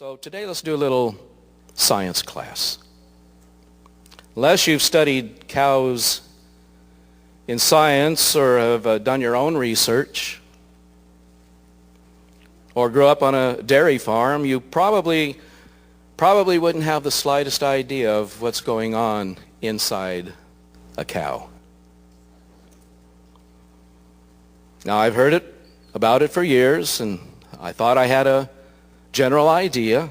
So today let's do a little science class. Unless you've studied cows in science or have done your own research or grew up on a dairy farm, you probably wouldn't have the slightest idea of what's going on inside a cow. Now, I've heard about it for years, and I thought I had a general idea,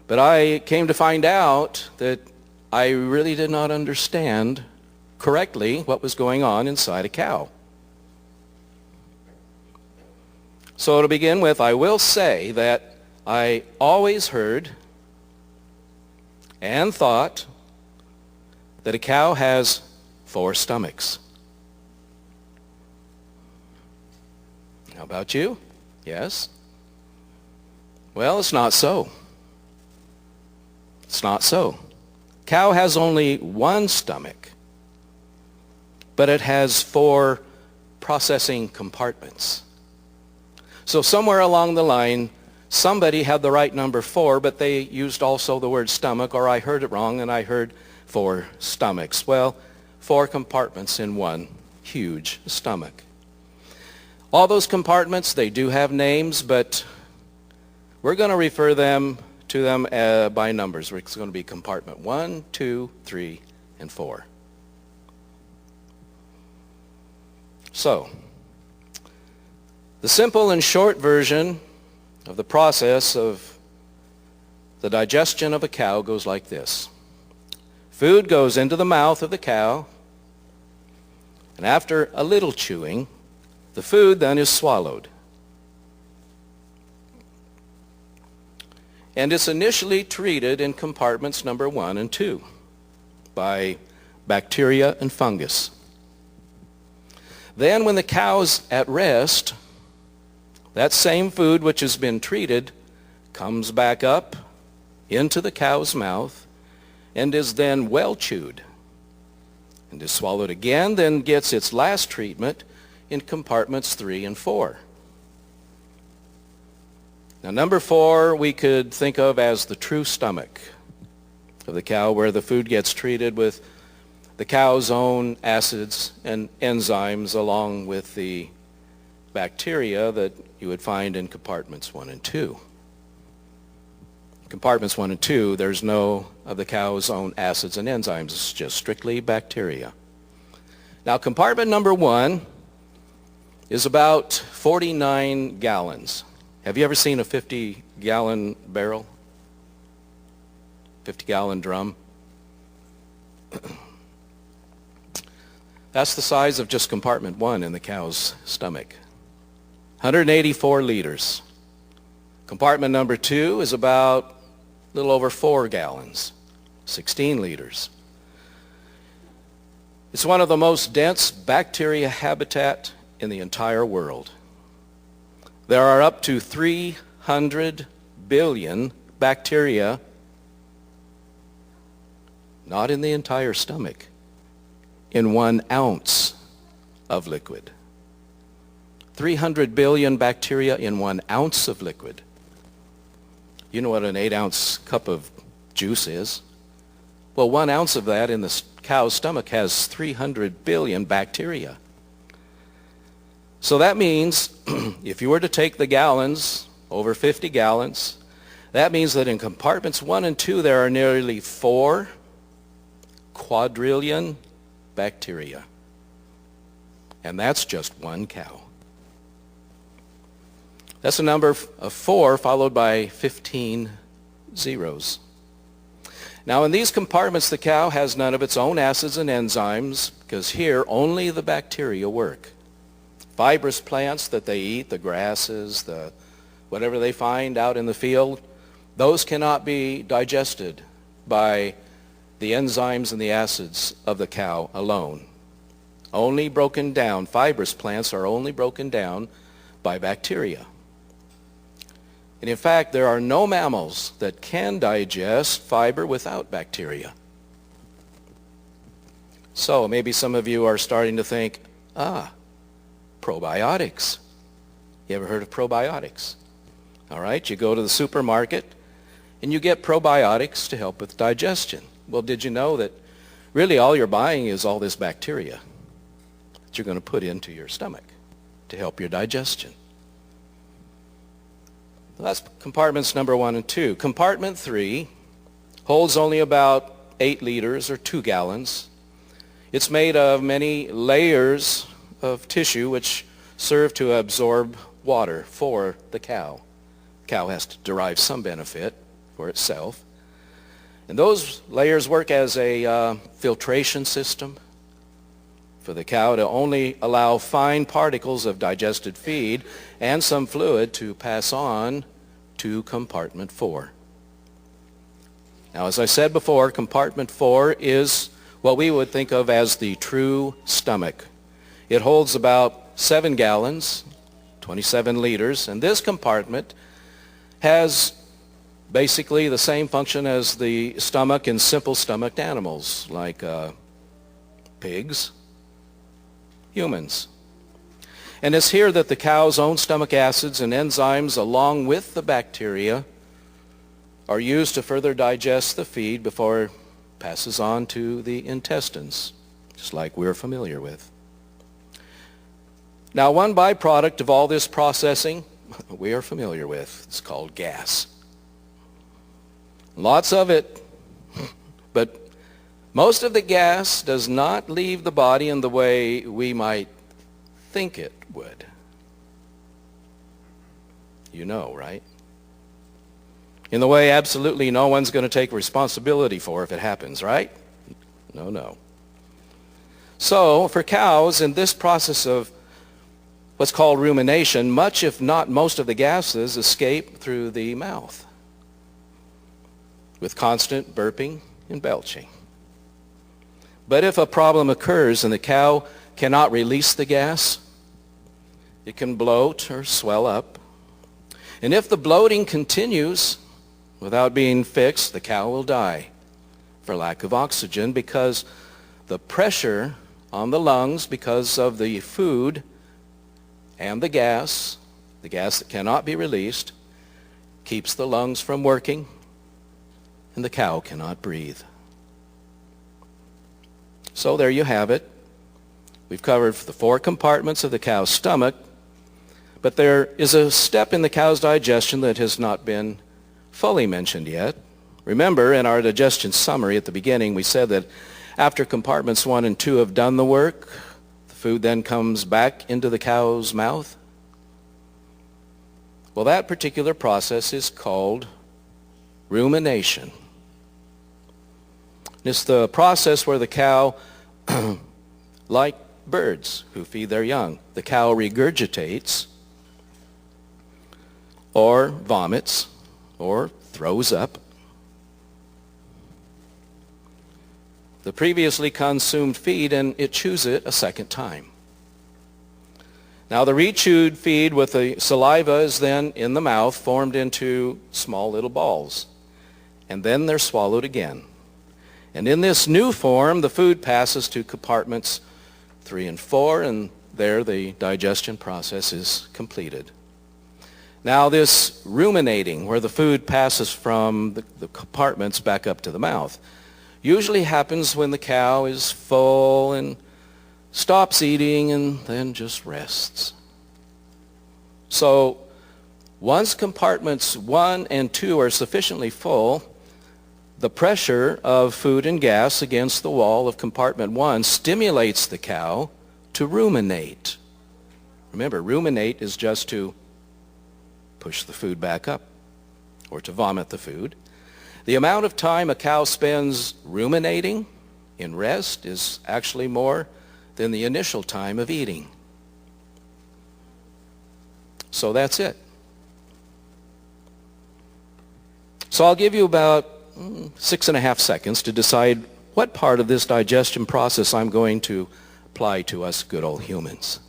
but I came to find out that I really did not understand correctly what was going on inside a cow. So to begin with, I will say that I always heard and thought that a cow has 4 stomachs. How about you? Yes? Well, it's not so. It's not so. Cow has only 1 stomach, but it has 4 processing compartments. So somewhere along the line, somebody had the right number 4, but they used also the word stomach, or I heard it wrong and I heard 4 stomachs. Well, 4 compartments in one huge stomach. All those compartments, they do have names, but we're going to refer to them by numbers. It's going to be compartment 1, 2, 3, and 4. So, the simple and short version of the process of the digestion of a cow goes like this. Food goes into the mouth of the cow, and after a little chewing, the food then is swallowed. And it's initially treated in compartments number 1 and 2 by bacteria and fungus. Then when the cow's at rest, that same food which has been treated comes back up into the cow's mouth and is then well chewed and is swallowed again, then gets its last treatment in compartments 3 and 4. Now, number 4 we could think of as the true stomach of the cow, where the food gets treated with the cow's own acids and enzymes along with the bacteria that you would find in compartments 1 and 2. Compartments 1 and 2, there's no of the cow's own acids and enzymes. It's just strictly bacteria. Now, compartment number 1 is about 49 gallons. Have you ever seen a 50-gallon barrel? 50-gallon drum? That's the size of just compartment 1 in the cow's stomach. 184 liters. Compartment number 2 is about a little over 4 gallons, 16 liters. It's one of the most dense bacteria habitat in the entire world. There are up to 300 billion bacteria, not in the entire stomach, in 1 ounce of liquid. 300 billion bacteria in 1 ounce of liquid. You know what an 8-ounce cup of juice is? Well, 1 ounce of that in the cow's stomach has 300 billion bacteria. So that means if you were to take the gallons, over 50 gallons, that means that in compartments 1 and 2 there are nearly 4 quadrillion bacteria. And that's just 1 cow. That's a number of 4 followed by 15 zeros. Now in these compartments the cow has none of its own acids and enzymes, because here only the bacteria work. Fibrous plants that they eat, the grasses, whatever they find out in the field, those cannot be digested by the enzymes and the acids of the cow alone. Only broken down, fibrous plants are only broken down by bacteria. And in fact, there are no mammals that can digest fiber without bacteria. So maybe some of you are starting to think, probiotics. You ever heard of probiotics? All right, you go to the supermarket and you get probiotics to help with digestion. Well, did you know that really all you're buying is all this bacteria that you're going to put into your stomach to help your digestion? Well, that's compartments number 1 and 2. Compartment 3 holds only about 8 liters or 2 gallons. It's made of many layers of tissue which serve to absorb water for the cow. The cow has to derive some benefit for itself. And those layers work as a filtration system for the cow to only allow fine particles of digested feed and some fluid to pass on to compartment 4. Now, as I said before, compartment 4 is what we would think of as the true stomach. It holds about 7 gallons, 27 liters, and this compartment has basically the same function as the stomach in simple-stomached animals like pigs, humans. And it's here that the cow's own stomach acids and enzymes, along with the bacteria, are used to further digest the feed before it passes on to the intestines, just like we're familiar with. Now, one byproduct of all this processing we are familiar with. It's called gas. Lots of it, but most of the gas does not leave the body in the way we might think it would. You know, right? In the way absolutely no one's going to take responsibility for if it happens, right? No. So, for cows, in this process of what's called rumination, much if not most of the gases escape through the mouth with constant burping and belching. But if a problem occurs and the cow cannot release the gas, it can bloat or swell up. And if the bloating continues without being fixed, the cow will die for lack of oxygen because the pressure on the lungs because of the food and the gas that cannot be released, keeps the lungs from working, and the cow cannot breathe. So there you have it. We've covered the 4 compartments of the cow's stomach, but there is a step in the cow's digestion that has not been fully mentioned yet. Remember, in our digestion summary at the beginning, we said that after compartments 1 and 2 have done the work, food then comes back into the cow's mouth. Well, that particular process is called rumination. It's the process where the cow, like birds who feed their young, the cow regurgitates or vomits or throws up the previously consumed feed, and it chews it a second time. Now, the rechewed feed with the saliva is then in the mouth formed into small little balls, and then they're swallowed again. And in this new form, the food passes to compartments 3 and 4, and there the digestion process is completed. Now, this ruminating, where the food passes from the compartments back up to the mouth, usually happens when the cow is full and stops eating and then just rests. So once compartments 1 and 2 are sufficiently full, the pressure of food and gas against the wall of compartment 1 stimulates the cow to ruminate. Remember, ruminate is just to push the food back up or to vomit the food. The amount of time a cow spends ruminating in rest is actually more than the initial time of eating. So that's it. So I'll give you about 6.5 seconds to decide what part of this digestion process I'm going to apply to us good old humans.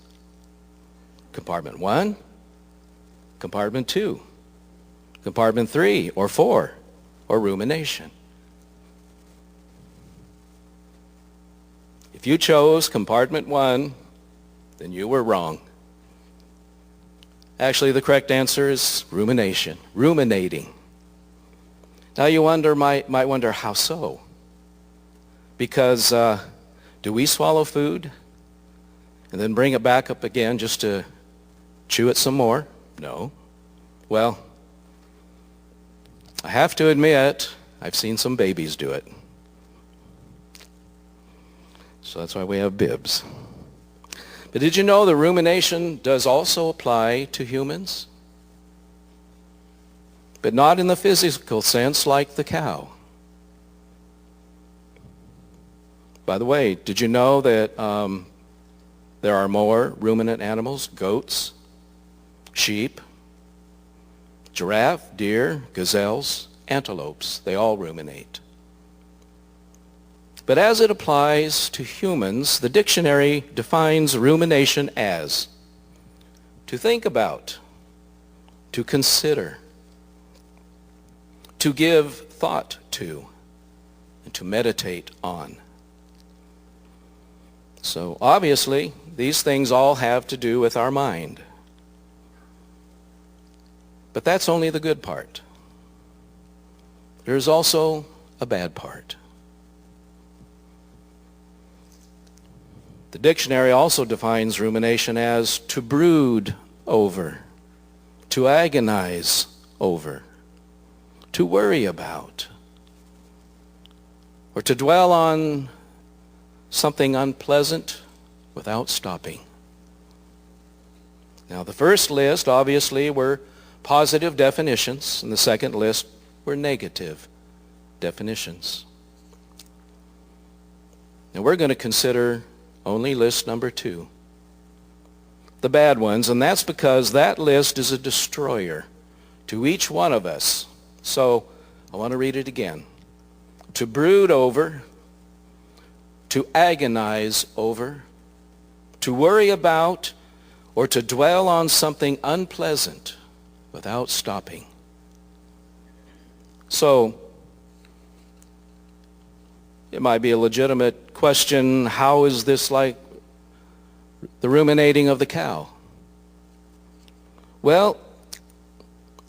Compartment 1, compartment 2, compartment 3 or 4, or rumination. If you chose compartment 1, then you were wrong. Actually, the correct answer is rumination, ruminating. Now you might wonder, how so? Because do we swallow food and then bring it back up again just to chew it some more? No. Well, I have to admit, I've seen some babies do it. So that's why we have bibs. But did you know the rumination does also apply to humans? But not in the physical sense like the cow. By the way, did you know that there are more ruminant animals? Goats, sheep, giraffe, deer, gazelles, antelopes. They all ruminate. But as it applies to humans, the dictionary defines rumination as to think about, to consider, to give thought to, and to meditate on. So obviously, these things all have to do with our mind. But that's only the good part. There's also a bad part. The dictionary also defines rumination as to brood over, to agonize over, to worry about, or to dwell on something unpleasant without stopping. Now, the first list, obviously, were positive definitions, and the second list were negative definitions. Now, we're going to consider only list number 2, the bad ones, and that's because that list is a destroyer to each one of us. So I want to read it again. To brood over, to agonize over, to worry about, or to dwell on something unpleasant without stopping. So it might be a legitimate question, how is this like the ruminating of the cow? Well,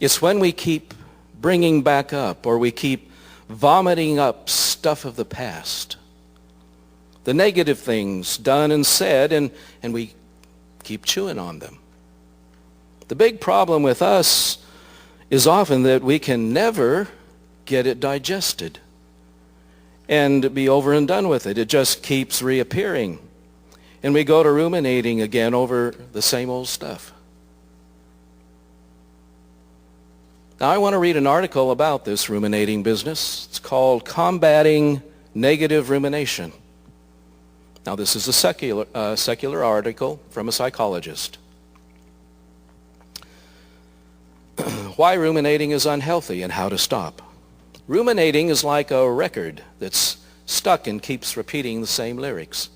it's when we keep bringing back up, or we keep vomiting up stuff of the past, the negative things done and said, and we keep chewing on them. The big problem with us is often that we can never get it digested and be over and done with it. It just keeps reappearing. And we go to ruminating again over the same old stuff. Now, I want to read an article about this ruminating business. It's called Combating Negative Rumination. Now, this is a secular article from a psychologist. Why ruminating is unhealthy and how to stop. Ruminating is like a record that's stuck and keeps repeating the same lyrics.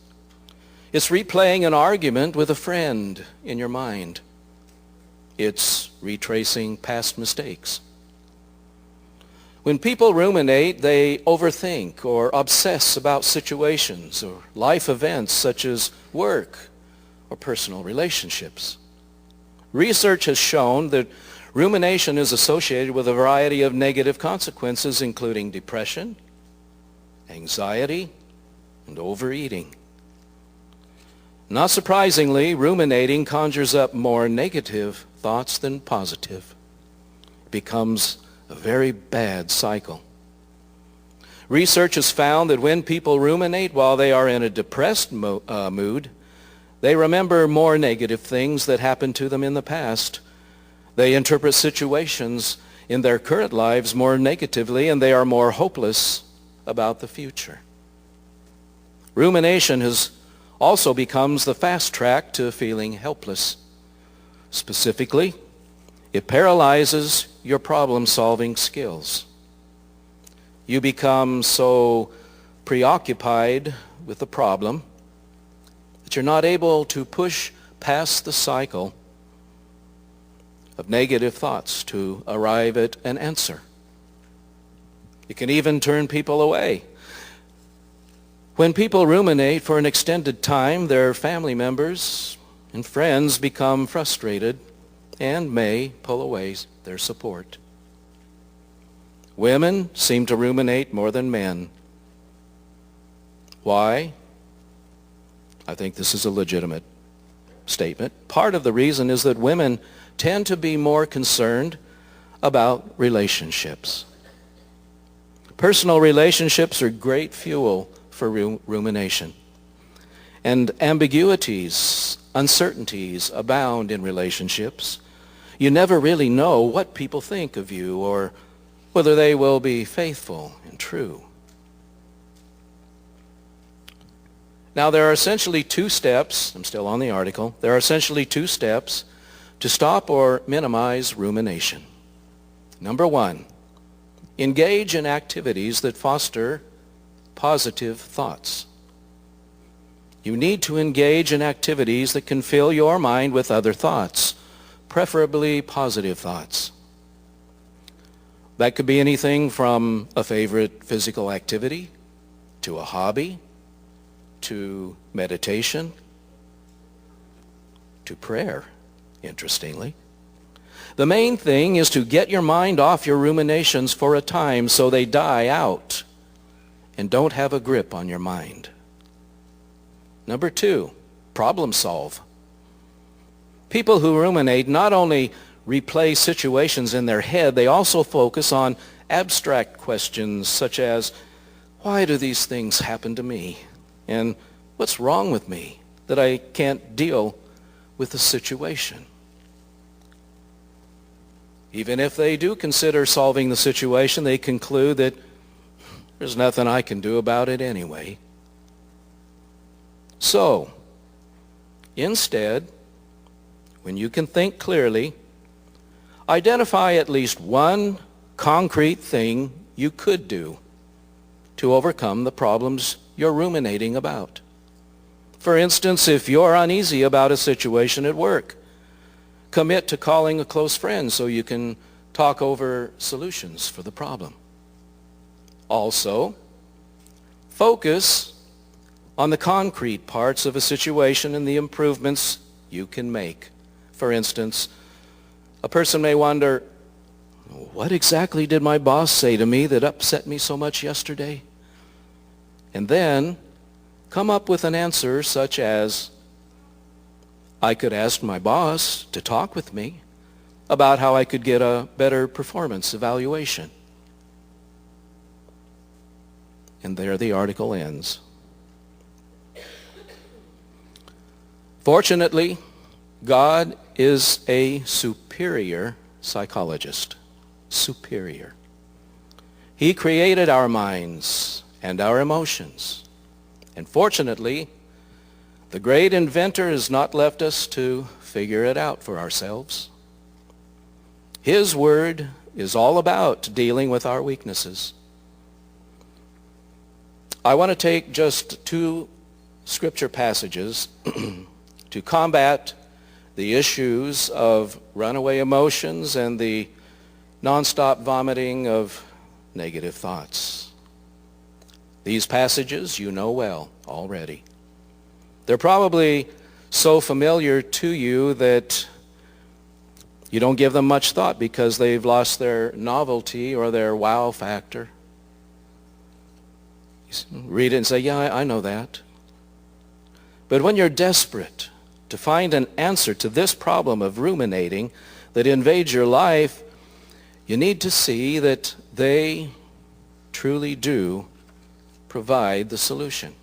It's replaying an argument with a friend in your mind. It's retracing past mistakes. When people ruminate, they overthink or obsess about situations or life events such as work or personal relationships. Research has shown that rumination is associated with a variety of negative consequences, including depression, anxiety, and overeating. Not surprisingly, ruminating conjures up more negative thoughts than positive. It becomes a very bad cycle. Research has found that when people ruminate while they are in a depressed mood, they remember more negative things that happened to them in the past. They interpret situations in their current lives more negatively, and they are more hopeless about the future. Rumination also becomes the fast track to feeling helpless. Specifically, it paralyzes your problem-solving skills. You become so preoccupied with the problem that you're not able to push past the cycle of negative thoughts to arrive at an answer. It can even turn people away. When people ruminate for an extended time, their family members and friends become frustrated and may pull away their support. Women seem to ruminate more than men. Why? I think this is a legitimate statement. Part of the reason is that women tend to be more concerned about relationships. Personal relationships are great fuel for rumination. And ambiguities, uncertainties abound in relationships. You never really know what people think of you or whether they will be faithful and true. Now, there are essentially two steps. I'm still on the article. There are essentially two steps to stop or minimize rumination. Number one, engage in activities that foster positive thoughts. You need to engage in activities that can fill your mind with other thoughts, preferably positive thoughts. That could be anything from a favorite physical activity, to a hobby, to meditation, to prayer, interestingly. The main thing is to get your mind off your ruminations for a time so they die out and don't have a grip on your mind. Number two, problem solve. People who ruminate not only replay situations in their head, they also focus on abstract questions such as, why do these things happen to me? And what's wrong with me that I can't deal with the situation? Even if they do consider solving the situation, they conclude that there's nothing I can do about it anyway. So, instead, when you can think clearly, identify at least one concrete thing you could do to overcome the problems you're ruminating about. For instance, if you're uneasy about a situation at work, commit to calling a close friend so you can talk over solutions for the problem. Also, focus on the concrete parts of a situation and the improvements you can make. For instance, a person may wonder, what exactly did my boss say to me that upset me so much yesterday? And then come up with an answer such as, I could ask my boss to talk with me about how I could get a better performance evaluation. And there the article ends. Fortunately, God is a superior psychologist. Superior. He created our minds and our emotions. And fortunately, the great inventor has not left us to figure it out for ourselves. His word is all about dealing with our weaknesses. I want to take just two scripture passages to combat the issues of runaway emotions and the nonstop vomiting of negative thoughts. These passages you know well already. They're probably so familiar to you that you don't give them much thought because they've lost their novelty or their wow factor. You read it and say, yeah, I know that. But when you're desperate to find an answer to this problem of ruminating that invades your life, you need to see that they truly do provide the solution.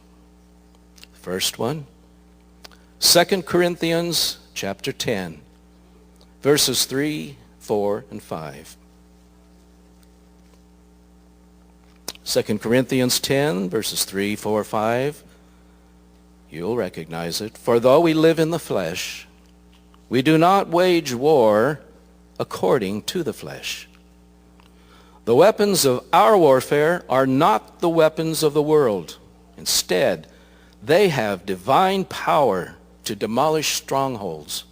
First one, 2 Corinthians chapter 10, verses 3, 4, and 5. 2 Corinthians 10, verses 3, 4, 5. You'll recognize it. For though we live in the flesh, we do not wage war according to the flesh. The weapons of our warfare are not the weapons of the world. Instead, they have divine power to demolish strongholds.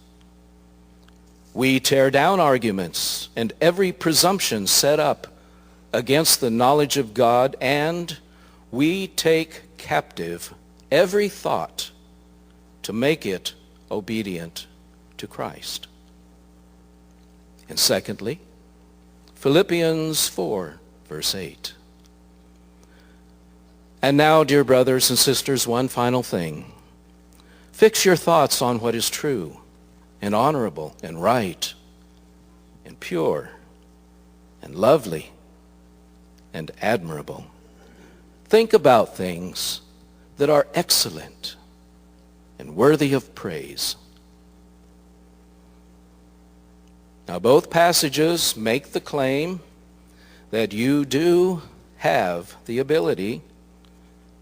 We tear down arguments and every presumption set up against the knowledge of God, and we take captive every thought to make it obedient to Christ. And secondly, Philippians 4, verse 8. And now, dear brothers and sisters, one final thing. Fix your thoughts on what is true and honorable and right and pure and lovely and admirable. Think about things that are excellent and worthy of praise. Now, both passages make the claim that you do have the ability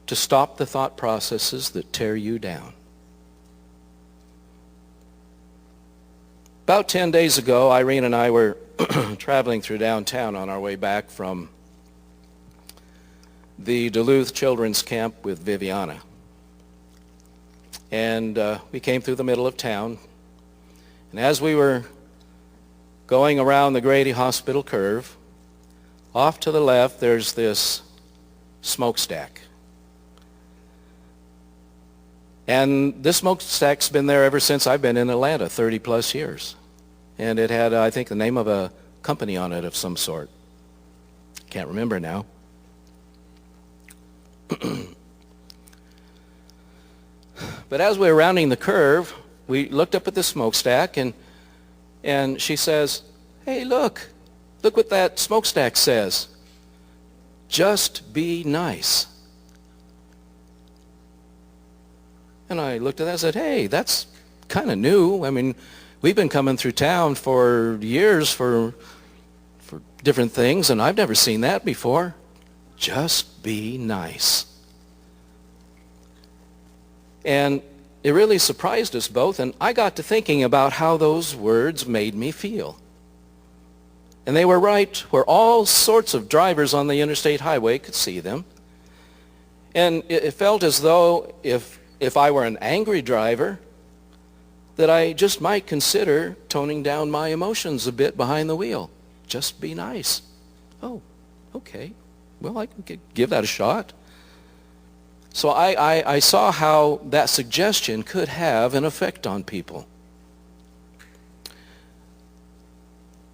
to stop the thought processes that tear you down. About 10 days ago, Irene and I were traveling through downtown on our way back from the Duluth Children's Camp with Viviana. And we came through the middle of town. And as we were going around the Grady Hospital curve, off to the left, there's this smokestack. And this smokestack's been there ever since I've been in Atlanta, 30 plus years. And it had, I think, the name of a company on it of some sort. Can't remember now. But as we were rounding the curve, we looked up at the smokestack, and she says, "Hey, look what that smokestack says. Just be nice." And I looked at that and said, "Hey, that's kind of new. I mean, we've been coming through town for years for different things, and I've never seen that before. Just be nice." And it really surprised us both, and I got to thinking about how those words made me feel. And they were right where all sorts of drivers on the interstate highway could see them. And it felt as though if I were an angry driver, that I just might consider toning down my emotions a bit behind the wheel. Just be nice. Oh, okay. Well, I can give that a shot. So I saw how that suggestion could have an effect on people.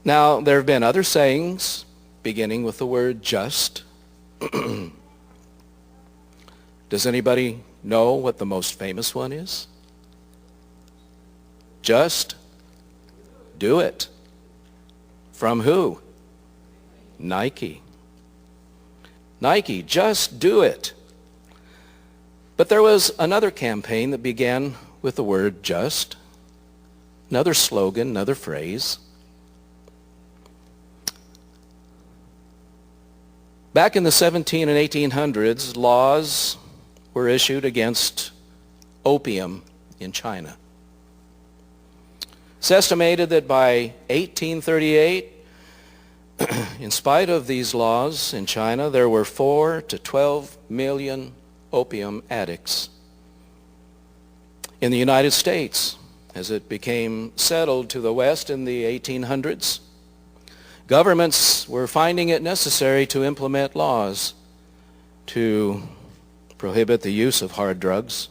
Now, there have been other sayings beginning with the word just. Does anybody know what the most famous one is? Just do it. From who? Nike. Nike, just do it. But there was another campaign that began with the word just. Another slogan, another phrase. Back in the 17 and 1800s, laws were issued against opium in China. It's estimated that by 1838, in spite of these laws in China, there were 4 to 12 million opium addicts. In the United States, as it became settled to the West in the 1800s, governments were finding it necessary to implement laws to prohibit the use of hard drugs.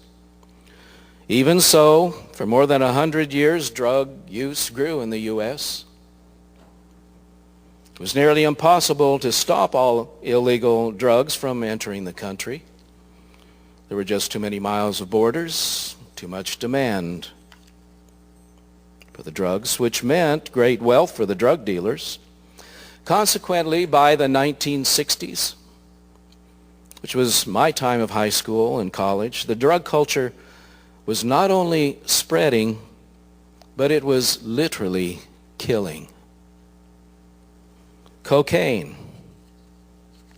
Even so, for more than 100 years, drug use grew in the U.S. It was nearly impossible to stop all illegal drugs from entering the country. There were just too many miles of borders, too much demand for the drugs, which meant great wealth for the drug dealers. Consequently, by the 1960s, which was my time of high school and college, the drug culture was not only spreading, but it was literally killing. Cocaine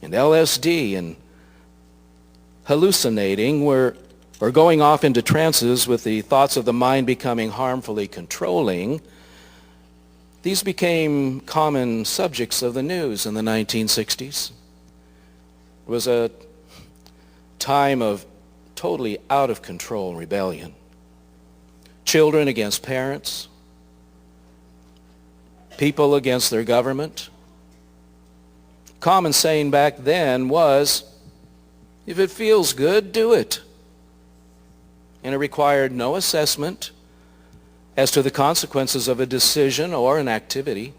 and LSD and hallucinating or going off into trances with the thoughts of the mind becoming harmfully controlling. These became common subjects of the news in the 1960s. It was a time of totally out of control rebellion. Children against parents, people against their government. Common saying back then was, if it feels good, do it. And it required no assessment as to the consequences of a decision or an activity.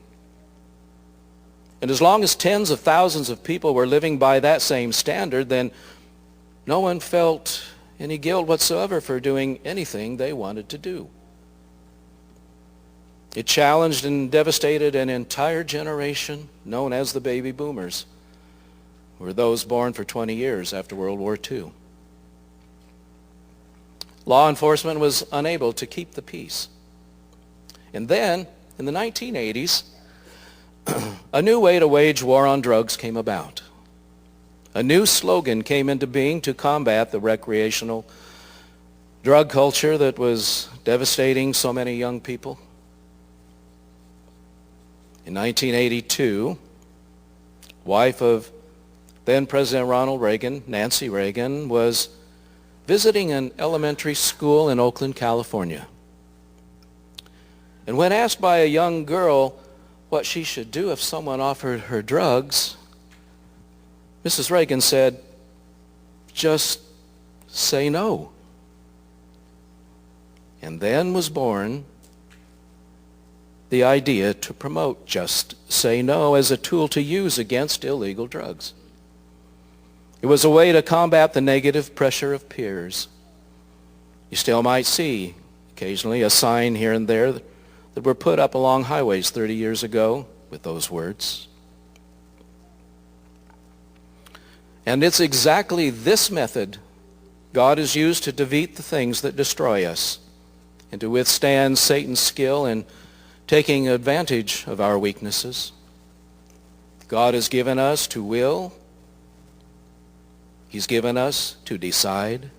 And as long as tens of thousands of people were living by that same standard, then no one felt any guilt whatsoever for doing anything they wanted to do. It challenged and devastated an entire generation known as the baby boomers, who were those born for 20 years after World War II. Law enforcement was unable to keep the peace. And then, in the 1980s, a new way to wage war on drugs came about. A new slogan came into being to combat the recreational drug culture that was devastating so many young people. In 1982, wife of then President Ronald Reagan, Nancy Reagan, was visiting an elementary school in Oakland, California. And when asked by a young girl what she should do if someone offered her drugs, Mrs. Reagan said, "Just say no." And then was born the idea to promote Just Say No as a tool to use against illegal drugs. It was a way to combat the negative pressure of peers. You still might see occasionally a sign here and there that were put up along highways 30 years ago with those words. And it's exactly this method God has used to defeat the things that destroy us and to withstand Satan's skill in taking advantage of our weaknesses. God has given us to will. He's given us to decide,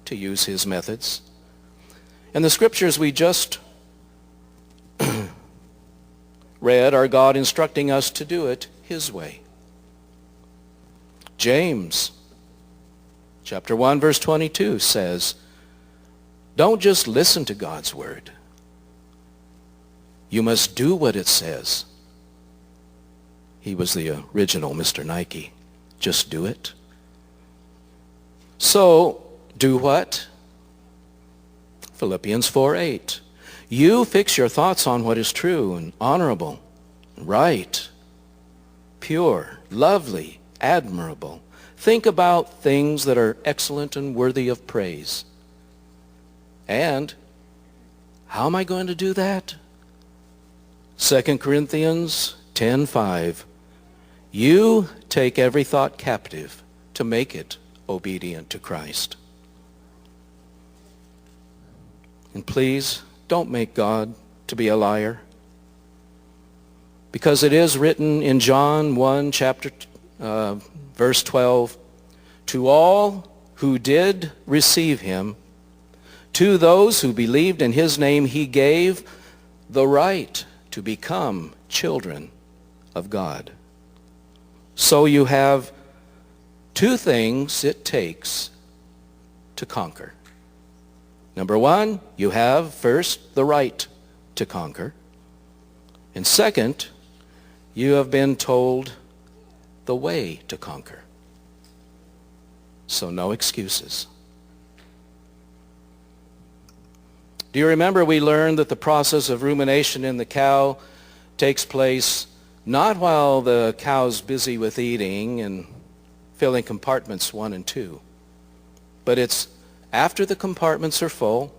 to use his methods. And the scriptures we just read are God instructing us to do it his way. James chapter 1 verse 22 says, don't just listen to God's word. You must do what it says. He was the original Mr. Nike. Just do it. So, do what? Philippians 4:8. You fix your thoughts on what is true and honorable, right, pure, lovely, admirable. Think about things that are excellent and worthy of praise. And how am I going to do that? 2 Corinthians 10:5. You take every thought captive to make it obedient to Christ. And please, don't make God to be a liar. Because it is written in John 1, verse 12, to all who did receive him, to those who believed in his name, he gave the right to become children of God. So you have two things it takes to conquer. Number one, you have first the right to conquer. And second, you have been told the way to conquer. So no excuses. Do you remember we learned that the process of rumination in the cow takes place not while the cow's busy with eating and filling compartments 1 and 2, but it's after the compartments are full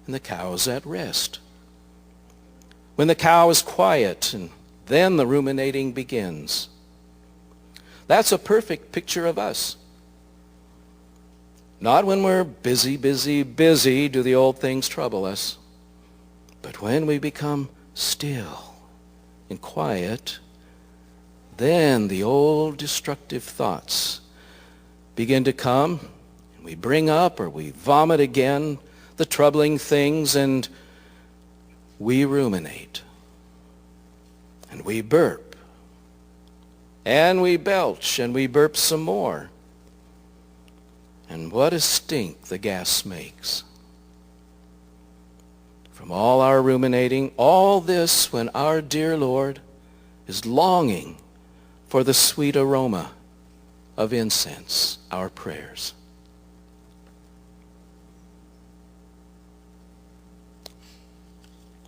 and the cow is at rest. When the cow is quiet, and then the ruminating begins. That's a perfect picture of us. Not when we're busy do the old things trouble us, but when we become still and quiet, then the old destructive thoughts begin to come, and we bring up or we vomit again the troubling things, and we ruminate, and we burp, and we belch, and we burp some more. And what a stink the gas makes. From all our ruminating, all this when our dear Lord is longing for the sweet aroma of incense, our prayers.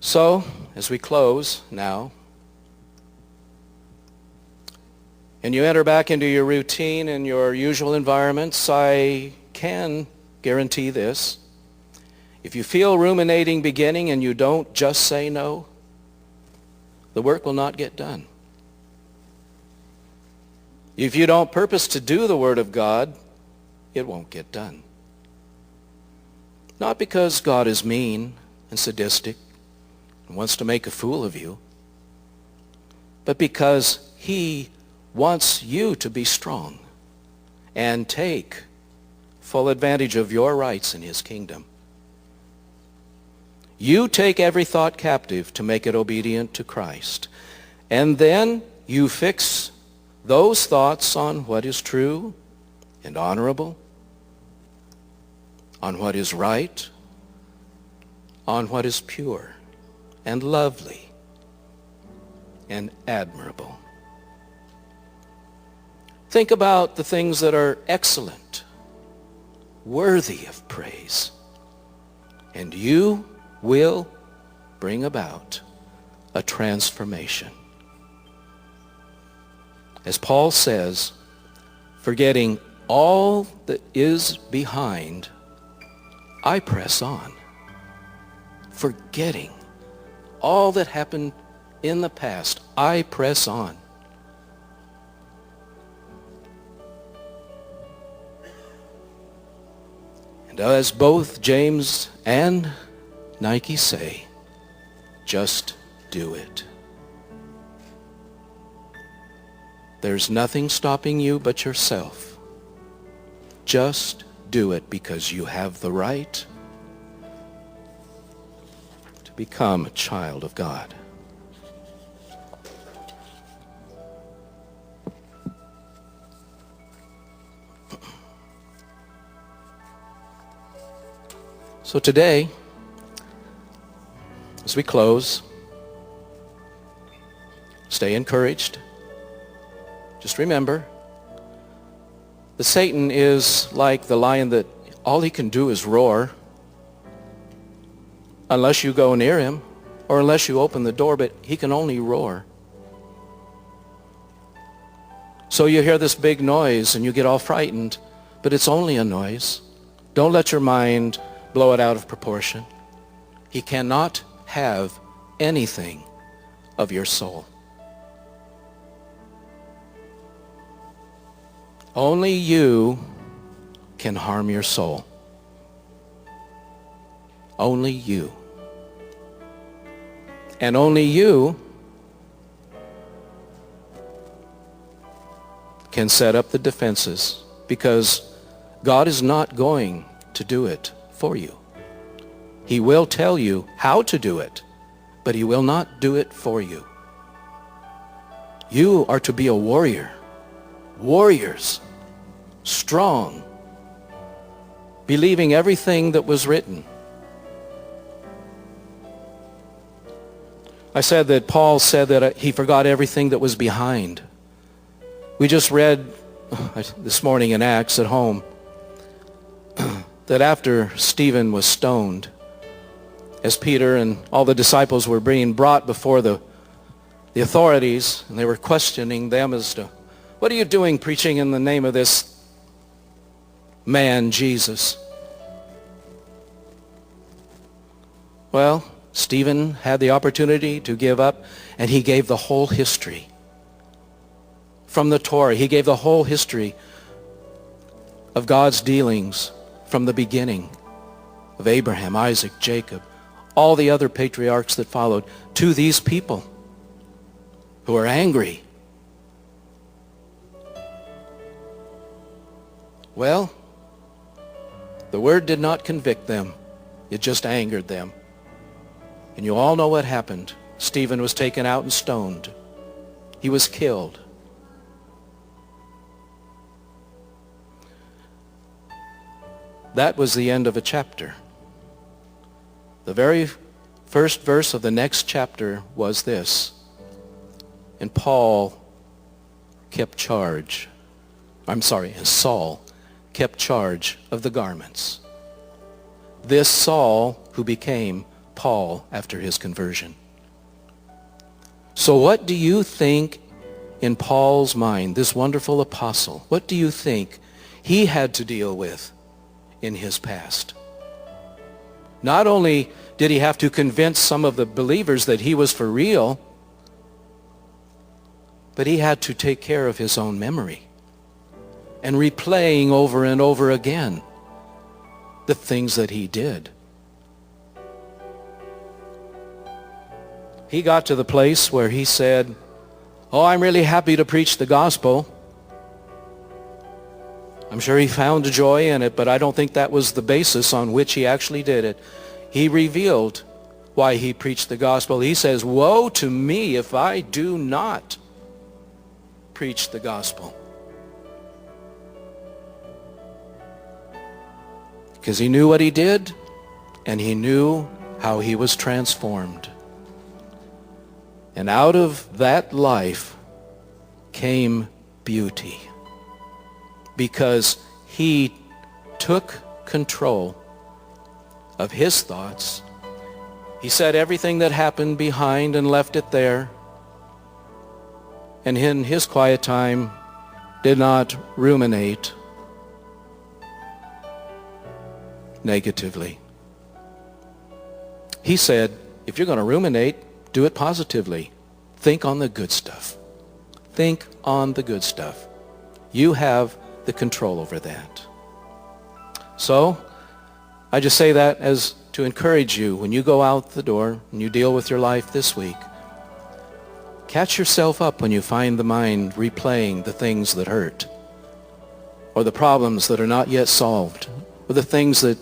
So, as we close now, and you enter back into your routine and your usual environments, I can guarantee this. If you feel ruminating beginning and you don't just say no, the work will not get done. If you don't purpose to do the Word of God, it won't get done. Not because God is mean and sadistic and wants to make a fool of you, but because He wants you to be strong and take full advantage of your rights in His kingdom. You take every thought captive to make it obedient to Christ. And then you fix those thoughts on what is true and honorable, on what is right, on what is pure and lovely and admirable. Think about the things that are excellent, worthy of praise, and you will bring about a transformation. As Paul says, forgetting all that is behind, I press on. Forgetting all that happened in the past, I press on. And as both James and Nike say, just do it. There's nothing stopping you but yourself. Just do it because you have the right to become a child of God. So today, as we close, stay encouraged. Just remember that Satan is like the lion that all he can do is roar unless you go near him or unless you open the door, but he can only roar. So you hear this big noise and you get all frightened, but it's only a noise. Don't let your mind blow it out of proportion. He cannot have anything of your soul. Only you can harm your soul. Only you. And only you can set up the defenses, because God is not going to do it for you. He will tell you how to do it, but He will not do it for you. You are to be a warrior. Warriors. Strong. Believing everything that was written. I said that Paul said that he forgot everything that was behind. We just read this morning in Acts at home that after Stephen was stoned, as Peter and all the disciples were being brought before the authorities, and they were questioning them as to, what are you doing preaching in the name of this man, Jesus? Well, Stephen had the opportunity to give up, and he gave the whole history. From the Torah, he gave the whole history of God's dealings from the beginning of Abraham, Isaac, Jacob, all the other patriarchs that followed, to these people who are angry. Well, the word did not convict them. It just angered them. And you all know what happened. Stephen was taken out and stoned. He was killed. That was the end of a chapter. The very first verse of the next chapter was this. And Saul kept charge of the garments. This Saul who became Paul after his conversion. So what do you think in Paul's mind, this wonderful apostle? What do you think he had to deal with in his past? Not only did he have to convince some of the believers that he was for real, but he had to take care of his own memory and replaying over and over again the things that he did. He got to the place where he said, "Oh, I'm really happy to preach the gospel." I'm sure he found joy in it, but I don't think that was the basis on which he actually did it. He revealed why he preached the gospel. He says, "Woe to me if I do not preach the gospel." Because he knew what he did, and he knew how he was transformed. And out of that life came beauty, because he took control of his thoughts. He set everything that happened behind and left it there, and in his quiet time did not ruminate negatively. He said, if you're going to ruminate, do it positively. Think on the good stuff. Think on the good stuff. You have the control over that. So, I just say that as to encourage you when you go out the door and you deal with your life this week. Catch yourself up when you find the mind replaying the things that hurt, or the problems that are not yet solved, or the things that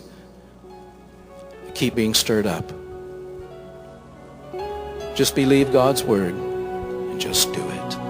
keep being stirred up. Just believe God's word and just do it.